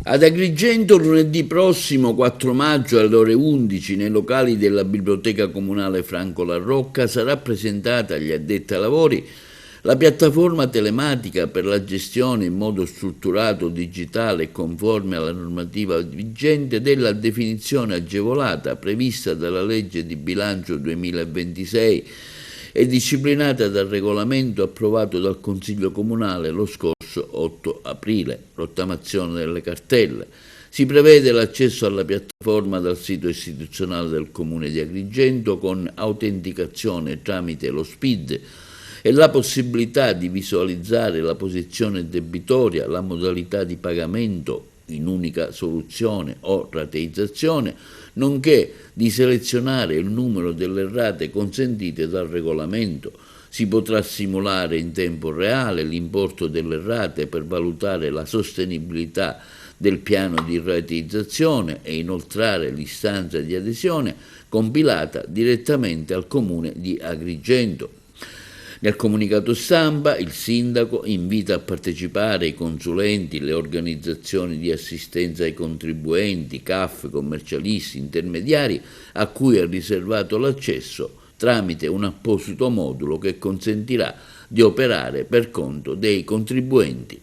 Ad Agrigento lunedì prossimo 4 maggio alle ore 11 nei locali della Biblioteca Comunale Franco La Rocca sarà presentata agli addetti ai lavori la piattaforma telematica per la gestione in modo strutturato, digitale e conforme alla normativa vigente della definizione agevolata prevista dalla legge di bilancio 2026 e disciplinata dal regolamento approvato dal Consiglio Comunale lo scorso 8 aprile, rottamazione delle cartelle. Si prevede l'accesso alla piattaforma dal sito istituzionale del Comune di Agrigento con autenticazione tramite lo SPID e la possibilità di visualizzare la posizione debitoria, la modalità di pagamento in unica soluzione o rateizzazione, nonché di selezionare il numero delle rate consentite dal regolamento. Si potrà simulare in tempo reale l'importo delle rate per valutare la sostenibilità del piano di rateizzazione e inoltrare l'istanza di adesione compilata direttamente al Comune di Agrigento. Nel comunicato stampa il sindaco invita a partecipare i consulenti, le organizzazioni di assistenza ai contribuenti, CAF, commercialisti, intermediari a cui è riservato l'accesso tramite un apposito modulo che consentirà di operare per conto dei contribuenti.